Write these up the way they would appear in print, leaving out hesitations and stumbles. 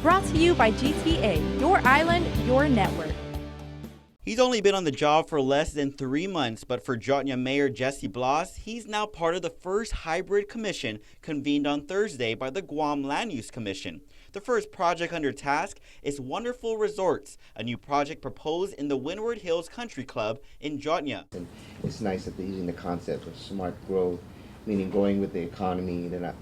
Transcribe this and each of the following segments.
Brought to you by GTA, your island, your network. He's only been on the job for less than 3 months, but for Jotnya Mayor Jesse Blas, he's now part of the first hybrid commission convened on Thursday by the Guam Land Use Commission. The first project under task is Wonderful Resorts, a new project proposed in the Windward Hills Country Club in Jotnya. And it's nice that they're using the concept of smart growth, meaning growing with the economy. They're not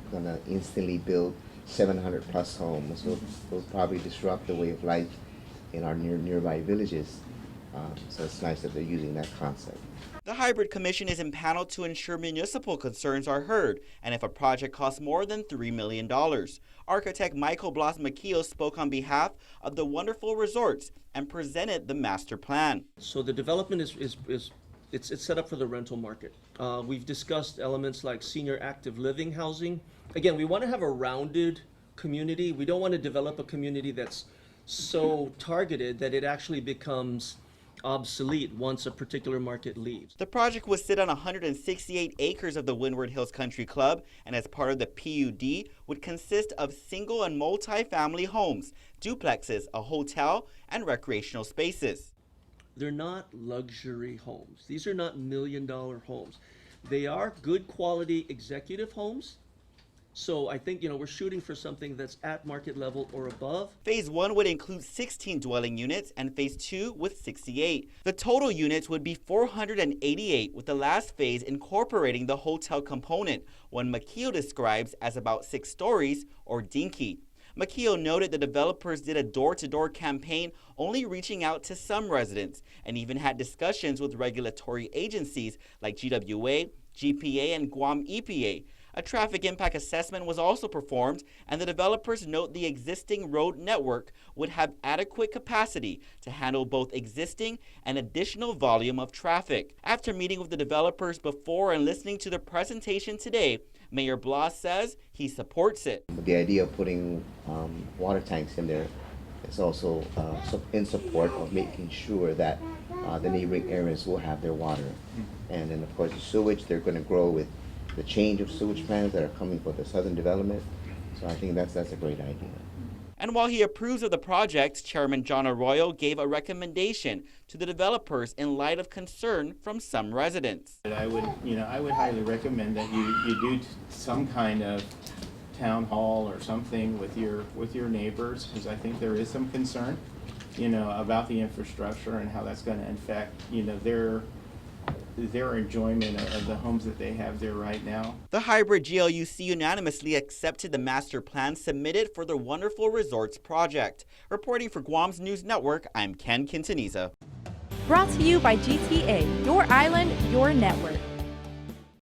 going to instantly build 700 plus homes. They'll probably disrupt the way of life in our nearby villages. So it's nice that they're using that concept. The Hybrid Commission is empaneled to ensure municipal concerns are heard, and if a project costs more than $3 million. Architect Michael Blas Maquillo spoke on behalf of the Wonderful Resorts and presented the master plan. So the development it's set up for the rental market. We've discussed elements like senior active living housing. Again, we want to have a rounded community. We don't want to develop a community that's so targeted that it actually becomes obsolete once a particular market leaves. The project will sit on 168 acres of the Windward Hills Country Club, and as part of the PUD, would consist of single and multi-family homes, duplexes, a hotel, and recreational spaces. They're not luxury homes. These are not million-dollar homes. They are good quality executive homes. So I think, we're shooting for something that's at market level or above. Phase 1 would include 16 dwelling units and Phase 2 with 68. The total units would be 488, with the last phase incorporating the hotel component, one Maquillo describes as about 6 stories or dinky. Maquillo noted the developers did a door-to-door campaign only reaching out to some residents and even had discussions with regulatory agencies like GWA, GPA, and Guam EPA. A traffic impact assessment was also performed, and the developers note the existing road network would have adequate capacity to handle both existing and additional volume of traffic. After meeting with the developers before and listening to the presentation today, Mayor Blas says he supports it. The idea of putting water tanks in there is also in support of making sure that the neighboring areas will have their water. And then, of course, the sewage, they're going to grow with the change of sewage plans that are coming for the southern development. So I think that's a great idea. And while he approves of the project, Chairman John Arroyo gave a recommendation to the developers in light of concern from some residents. I would highly recommend that you do some kind of town hall or something with your neighbors, because I think there is some concern, about the infrastructure and how that's going to affect, their enjoyment of the homes that they have there right now. The hybrid GLUC unanimously accepted the master plan submitted for the Wonderful Resorts project. Reporting for Guam's News Network, I'm Ken Quintanilla. Brought to you by GTA, your island, your network.